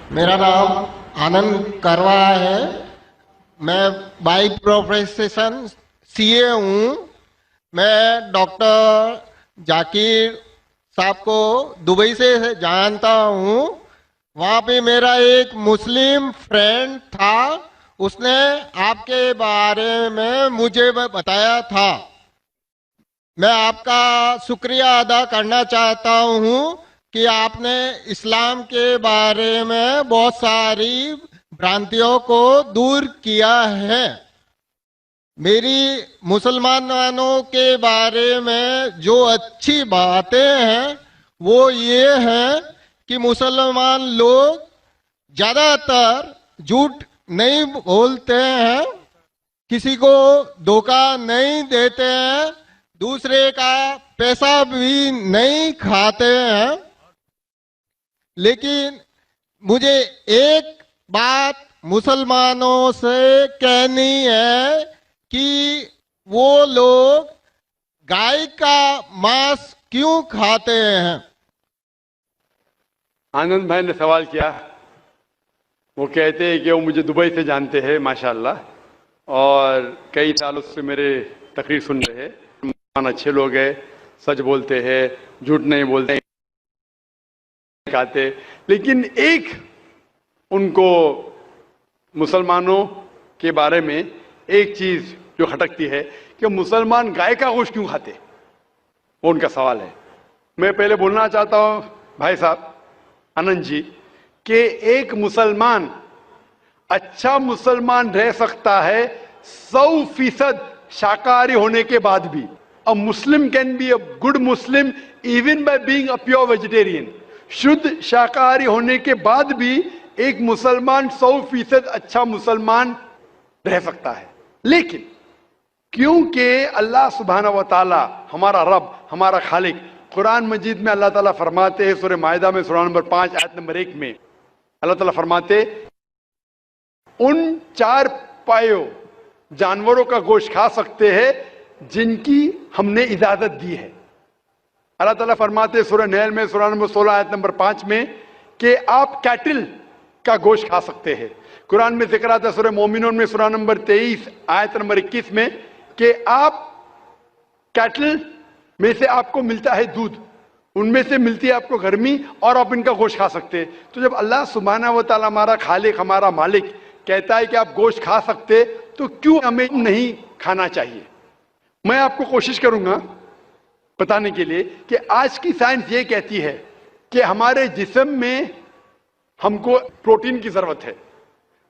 मेरा नाम आनंद करवा है। मैं बाई प्रोफेशन सीए हूँ। मैं डॉक्टर जाकिर साहब को दुबई से जानता हूँ। वहाँ पे मेरा एक मुस्लिम फ्रेंड था, उसने आपके बारे में मुझे बताया था। मैं आपका शुक्रिया अदा करना चाहता हूँ कि आपने इस्लाम के बारे में बहुत सारी भ्रांतियों को दूर किया है। मेरी मुसलमानों के बारे में जो अच्छी बातें हैं वो ये हैं कि मुसलमान लोग ज़्यादातर झूठ नहीं बोलते हैं, किसी को धोखा नहीं देते हैं, दूसरे का पैसा भी नहीं खाते हैं। लेकिन मुझे एक बात मुसलमानों से कहनी है कि वो लोग गाय का मांस क्यों खाते हैं। आनंद भाई ने सवाल किया। वो कहते हैं कि वो मुझे दुबई से जानते हैं माशाल्लाह, और कई सालों से मेरे तकरीर सुन रहे हैं। मुसलमान अच्छे लोग हैं, सच बोलते हैं, झूठ नहीं बोलते, खाते। लेकिन एक उनको मुसलमानों के बारे में एक चीज जो खटकती है कि मुसलमान गाय का गोश्त क्यों खाते, वो उनका सवाल है। मैं पहले बोलना चाहता हूं भाई साहब आनंद जी कि एक मुसलमान अच्छा मुसलमान रह सकता है 100% शाकाहारी होने के बाद भी। A Muslim can be a good Muslim even by being a pure vegetarian. शुद्ध शाकाहारी होने के बाद भी एक मुसलमान 100% अच्छा मुसलमान रह सकता है। लेकिन क्योंकि अल्लाह सुब्हाना व तआला हमारा रब, हमारा खालिक, कुरान मजीद में अल्लाह ताला फरमाते हैं, सूरह मायदा में सूरा नंबर 5 आयत नंबर 1 में अल्लाह ताला फरमाते, उन 4 पायों जानवरों का गोश्त खा सकते हैं जिनकी हमने इजाजत दी है। अल्लाह ताला फरमाते सूरह नहल में सूरा नंबर 16 आयत नंबर 5 में कि आप कैटल का गोश्त खा सकते हैं। कुरान में जिक्र आता है सूरह मोमिनून में सूरा नंबर 23 आयत नंबर 21 में कि आप कैटल में से आपको मिलता है दूध, उनमें से मिलती है आपको गर्मी, और आप इनका गोश्त खा सकते हैं। तो जब अल्लाह सुब्हाना व तआला हमारा खालिक, हमारा मालिक कहता है कि आप गोश्त खा सकते, तो क्यों हमें नहीं खाना चाहिए। मैं आपको कोशिश करूंगा बताने के लिए कि आज की साइंस ये कहती है कि हमारे जिस्म में हमको प्रोटीन की जरूरत है,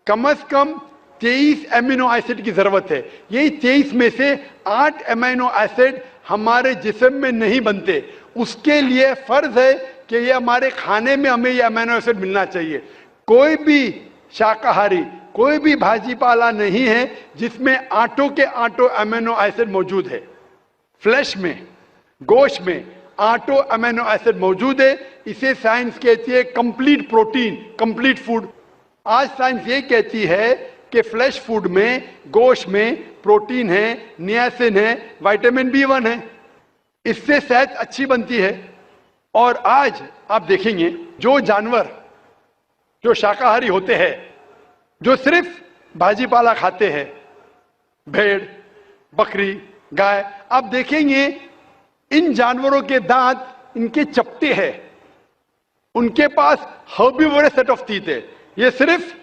कम से कम 23 एमिनो एसिड की जरूरत है। यही 23 में से 8 एमिनो एसिड हमारे जिस्म में नहीं बनते। उसके लिए फर्ज है कि ये हमारे खाने में हमें ये एमिनो एसिड मिलना चाहिए। कोई भी शाकाहारी, कोई भी भाजी पाला नहीं है जिसमें आटों के आटो एमिनो एसिड मौजूद है। फ्लैश में, गोश्त में आटो एमिनो एसिड मौजूद है। इसे साइंस कहती है कंप्लीट प्रोटीन, कंप्लीट फूड। आज साइंस ये कहती है कि फ्लैश फूड में, गोश्त में प्रोटीन है, नियासिन है, विटामिन B1 है, इससे सेहत अच्छी बनती है। और आज आप देखेंगे जो जानवर जो शाकाहारी होते हैं, जो सिर्फ भाजी पाला खाते हैं, भेड़, बकरी, गाय, आप देखेंगे इन जानवरों के दांत इनके चपटे हैं, उनके पास हर्बीवोरस सेट ऑफ टीथ है। ये सिर्फ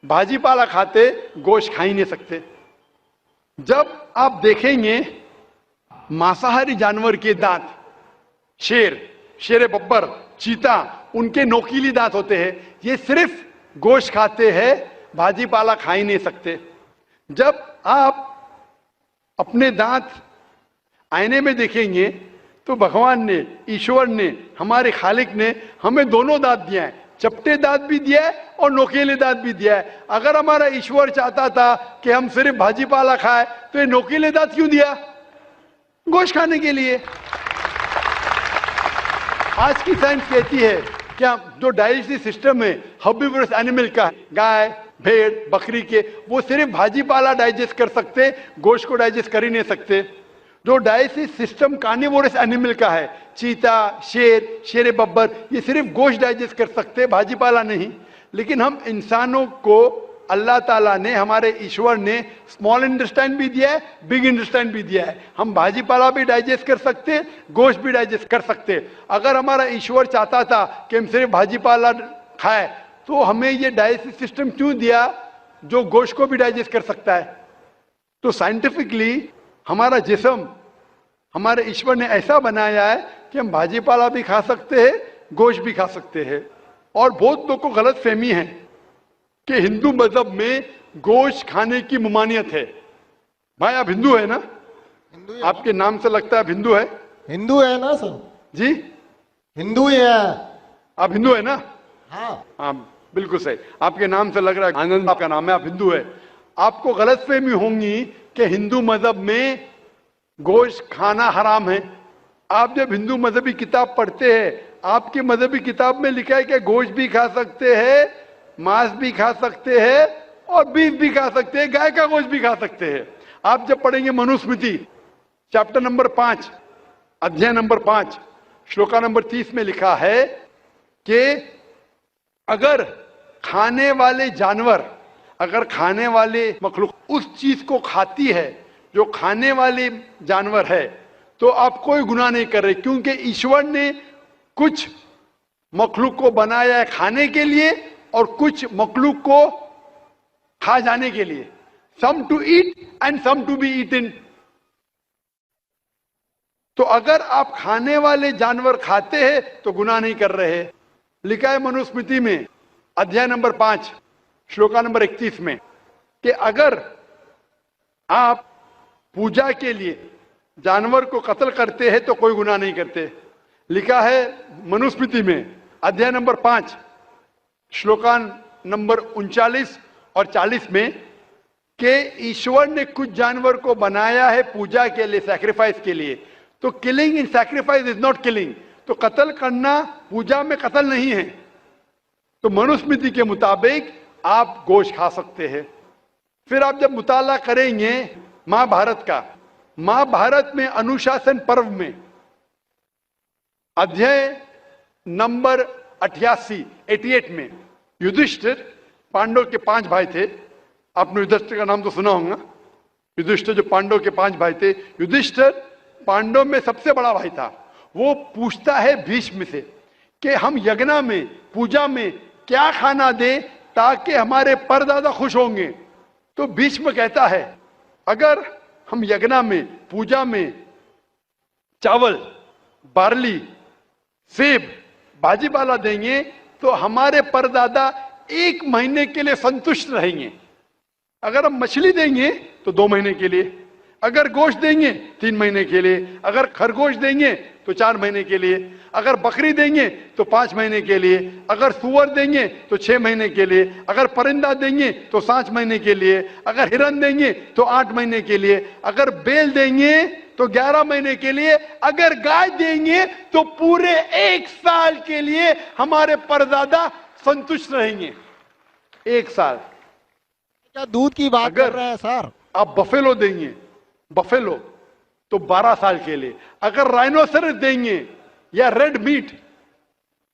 भाजी पाला खाते, गोश्त खा ही नहीं सकते। जब आप देखेंगे मांसाहारी जानवर के दांत, शेर बब्बर, चीता, उनके नोकीली दांत होते हैं। ये सिर्फ गोश्त खाते हैं, भाजी पाला खा ही नहीं सकते। जब आप अपने दांत आईने में देखेंगे तो भगवान ने, ईश्वर ने, हमारे खालिक ने हमें दोनों दांत दिया है, चपटे दांत भी दिया है और नोकीले दांत भी दिया है। अगर हमारा ईश्वर चाहता था कि हम सिर्फ भाजी पाला खाए तो ये नोकीले दांत क्यों दिया? गोश्त खाने के लिए। आज की साइंस कहती है कि जो डाइजेस्टिव सिस्टम है हर्बीवोरस एनिमल का, गाय, भेड़, बकरी के, वो सिर्फ भाजी पाला डाइजेस्ट कर सकते, गोश्त को डाइजेस्ट कर ही नहीं सकते। जो डाइजेस्टिव सिस्टम कार्निवोरस एनिमल का है, चीता, शेर बब्बर, ये सिर्फ गोश्त डाइजेस्ट कर सकते, भाजी पाला नहीं। लेकिन हम इंसानों को अल्लाह ताला ने, हमारे ईश्वर ने स्मॉल इंटेस्टाइन भी दिया है, बिग इंटेस्टाइन भी दिया है। हम भाजी पाला भी डाइजेस्ट कर सकते, गोश्त भी डाइजेस्ट कर सकते। अगर हमारा ईश्वर चाहता था कि हम सिर्फ भाजी पाला खाए, तो हमें ये डाइजेस्टिव सिस्टम क्यों दिया जो गोश्त को भी डाइजेस्ट कर सकता है? तो साइंटिफिकली हमारा जिस्म हमारे ईश्वर ने ऐसा बनाया है कि हम भाजी पाला भी खा सकते हैं, गोश्त भी खा सकते हैं। और बहुत लोगों को गलत फहमी है कि हिंदू मजहब में गोश्त खाने की ममानियत है। भाई आप हिंदू है ना? हिंदू है। आपके नाम से लगता है आप हिंदू है। हिंदू है ना सर? जी, हिंदू ही है। आप हिंदू है ना? हाँ। हाँ, बिल्कुल सही। आपके नाम से लग रहा है, आनंद आपका नाम है, आप हिंदू है। आपको गलतफहमी होंगी कि हिंदू मजहब में गोश्त खाना हराम है। आप जब हिंदू मजहबी किताब पढ़ते हैं, आपकी मजहबी किताब में लिखा है कि गोश्त भी खा सकते हैं, मांस भी खा सकते हैं और बीफ भी खा सकते हैं, गाय का गोश्त भी खा सकते हैं। आप जब पढ़ेंगे मनुस्मृति चैप्टर नंबर 5 अध्याय नंबर 5 श्लोका नंबर 30 में लिखा है कि अगर खाने वाले जानवर, अगर खाने वाले मखलूक उस चीज को खाती है जो खाने वाले जानवर है, तो आप कोई गुनाह नहीं कर रहे, क्योंकि ईश्वर ने कुछ मखलूक को बनाया है खाने के लिए और कुछ मखलूक को खा जाने के लिए। Some to eat and some to be eaten. तो अगर आप खाने वाले जानवर खाते हैं तो गुनाह नहीं कर रहे। लिखा है मनुस्मृति में अध्याय नंबर 5 श्लोका नंबर 31 में कि अगर आप पूजा के लिए जानवर को कत्ल करते हैं तो कोई गुनाह नहीं करते। लिखा है मनुस्मृति में अध्याय नंबर 5 श्लोका नंबर 39 और 40 में कि ईश्वर ने कुछ जानवर को बनाया है पूजा के लिए, सैक्रिफाइस के लिए। तो killing in sacrifice is not killing. तो कत्ल करना पूजा में कत्ल नहीं है। तो मनुस्मृति के मुताबिक आप गोश्त खा सकते हैं। फिर आप जब मुताला करेंगे महाभारत का, महाभारत में अनुशासन पर्व में अध्याय नंबर 88 में युधिष्ठिर, पांडव के 5 भाई थे। आपने युधिष्ठिर का नाम तो सुना होगा। युधिष्ठिर जो पांडव के 5 भाई थे, युधिष्ठिर पांडव में सबसे बड़ा भाई था। वो पूछता है भीष्म से कि हम यज्ञ में, पूजा में क्या खाना दें ताकि हमारे परदादा खुश होंगे। तो भीष्म कहता है अगर हम यज्ञ में, पूजा में चावल, बार्ली, सेब, भाजी पाला देंगे तो हमारे परदादा 1 महीने के लिए संतुष्ट रहेंगे। अगर हम मछली देंगे तो 2 महीने के लिए, अगर गोश्त देंगे 3 महीने के लिए, अगर खरगोश देंगे तो 4 महीने के लिए, अगर बकरी देंगे तो 5 महीने के लिए, अगर सुअर देंगे तो 6 महीने के लिए, अगर परिंदा देंगे तो 7 महीने के लिए, अगर हिरन देंगे तो 8 महीने के लिए, अगर बैल देंगे तो 11 महीने के लिए, अगर गाय देंगे तो पूरे 1 साल के लिए हमारे परदादा संतुष्ट रहेंगे। 1 साल। क्या दूध की बात कर रहे हैं सर? आप बफेलो देंगे, बफेलो तो 12 साल के लिए, अगर राइनोसरस देंगे या रेड मीट,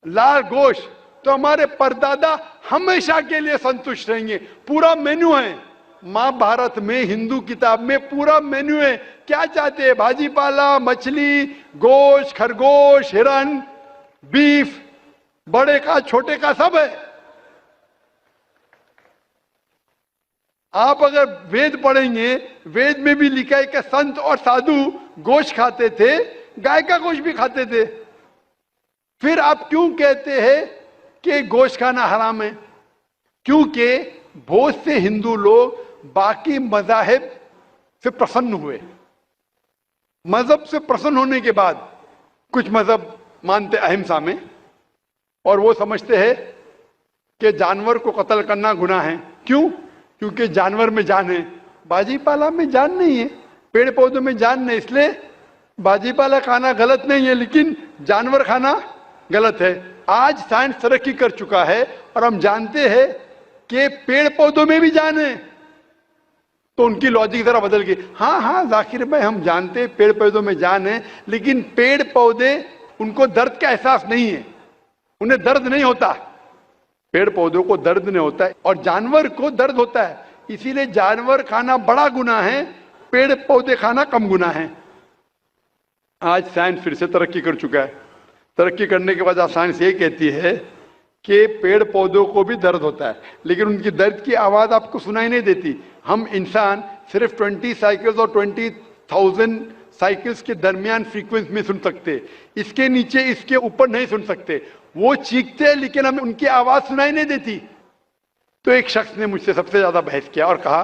लाल गोश्त, तो हमारे परदादा हमेशा के लिए संतुष्ट रहेंगे। पूरा मेन्यू है महाभारत में, हिंदू किताब में पूरा मेन्यू है। क्या चाहते हैं? भाजी पाला, मछली, गोश्त, खरगोश, हिरन, बीफ, बड़े का छोटे का सब है। आप अगर वेद पढ़ेंगे, वेद में भी लिखा है कि संत और साधु गोश्त खाते थे, गाय का गोश्त भी खाते थे। फिर आप क्यों कहते हैं कि गोश्त खाना हराम है? क्योंकि बहुत से हिंदू लोग बाकी मजाहिब से प्रसन्न हुए। मजहब से प्रसन्न होने के बाद कुछ मजहब मानते अहिंसा में, और वो समझते हैं कि जानवर को कत्ल करना गुनाह है। क्यों? क्योंकि जानवर में जान है, बाजी पाला में जान नहीं है, पेड़ पौधों में जान नहीं, इसलिए बाजी पाला खाना गलत नहीं है, लेकिन जानवर खाना गलत है। आज साइंस तरक्की कर चुका है और हम जानते हैं कि पेड़ पौधों में भी जान है। तो उनकी लॉजिक जरा बदल गई। हाँ, जाकिर भाई हम जानते हैं पेड़ पौधों में जान है, लेकिन पेड़ पौधे, उनको दर्द का एहसास नहीं है, उन्हें दर्द नहीं होता। पेड़ पौधों को दर्द नहीं होता है और जानवर को दर्द होता है, इसीलिए जानवर खाना बड़ा गुनाह है, पेड़ पौधे खाना कम गुनाह है। आज साइंस फिर से तरक्की कर चुका है। तरक्की करने के बाद आज साइंस ये कहती है कि पेड़ पौधों को भी दर्द होता है, लेकिन उनकी दर्द की आवाज आपको सुनाई नहीं देती। हम इंसान सिर्फ 20 साइकिल्स और 20,000 साइकिल्स के दरमियान फ्रीक्वेंसी में सुन सकते, इसके नीचे इसके ऊपर नहीं सुन सकते। वो चीखते हैं लेकिन हमें उनकी आवाज सुनाई नहीं देती। तो एक शख्स ने मुझसे सबसे ज्यादा बहस किया और कहा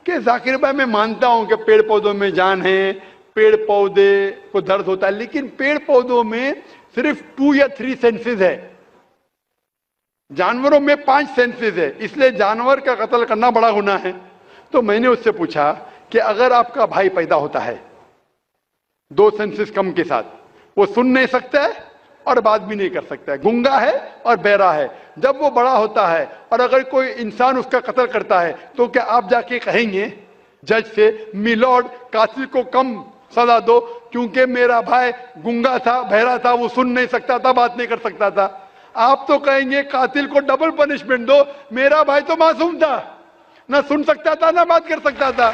कि जाकिर भाई, मैं मानता हूं कि पेड़ पौधों में जान है, पेड़ पौधे को दर्द होता है, लेकिन पेड़ पौधों में सिर्फ 2 या 3 सेंसेस है, जानवरों में 5 सेंसेस है, इसलिए जानवर का कत्ल करना बड़ा गुनाह है। तो मैंने उससे पूछा कि अगर आपका भाई पैदा होता है 2 सेंसेस कम के साथ, वो सुन नहीं सकता है और बात भी नहीं कर सकता है, गूंगा है और बहरा है, जब वो बड़ा होता है और अगर कोई इंसान उसका कत्ल करता है तो क्या आप जाके कहेंगे जज से, मिलॉर्ड कातिल को कम सजा दो क्योंकि मेरा भाई गूंगा था, बहरा था, वो सुन नहीं सकता था, बात नहीं कर सकता था? आप तो कहेंगे कातिल को डबल पनिशमेंट दो, मेरा भाई तो मासूम था, ना सुन सकता था ना बात कर सकता था।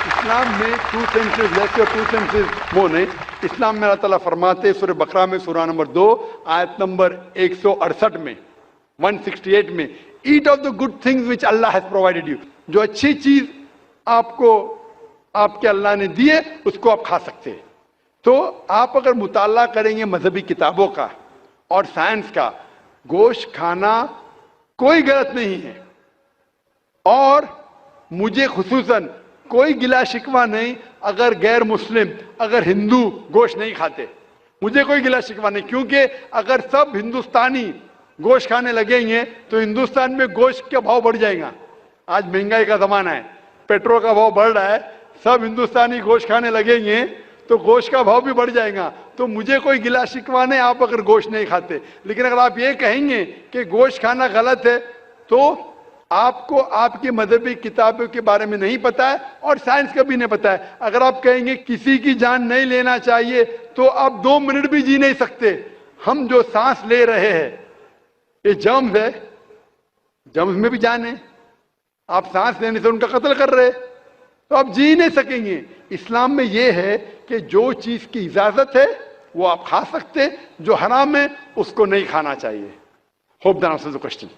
इस्लाम में 2 सेंसेस लेस और 2 सेंसेस वो नहीं। इस्लाम में अल्लाह ताला फरमाते सूरह बकरा में सूरह नंबर 2 आयत नंबर 168 में 168 में, eat of the good things which Allah has provided you, जो अच्छी चीज आपको आपके अल्लाह ने दिए उसको आप खा सकते हैं। तो आप अगर मुताला करेंगे मजहबी किताबों का और साइंस का, गोश्त खाना कोई गलत नहीं है और मुझे खुसूसन कोई गिला शिकवा नहीं अगर गैर मुस्लिम, अगर हिंदू गोश्त नहीं खाते, मुझे कोई गिला शिकवा नहीं, क्योंकि अगर सब हिंदुस्तानी गोश्त खाने लगेंगे तो हिंदुस्तान में गोश्त का भाव बढ़ जाएगा। आज महंगाई का जमाना है, पेट्रोल का भाव बढ़ रहा है, सब हिंदुस्तानी गोश्त खाने लगेंगे तो गोश्त का भाव भी बढ़ जाएगा। तो मुझे कोई गिला शिकवा नहीं आप अगर गोश्त नहीं खाते, लेकिन अगर आप ये कहेंगे कि गोश्त खाना गलत है तो आपको आपकी मजहबी किताबों के बारे में नहीं पता है और साइंस का भी नहीं पता है। अगर आप कहेंगे किसी की जान नहीं लेना चाहिए तो आप 2 मिनट भी जी नहीं सकते। हम जो सांस ले रहे हैं ये जर्म्स है, जर्म्स में भी जान है, आप सांस लेने से उनका कत्ल कर रहे तो आप जी नहीं सकेंगे। इस्लाम में यह है कि जो चीज की इजाजत है वो आप खा सकते, जो हराम है उसको नहीं खाना चाहिए। Hope that answers the question.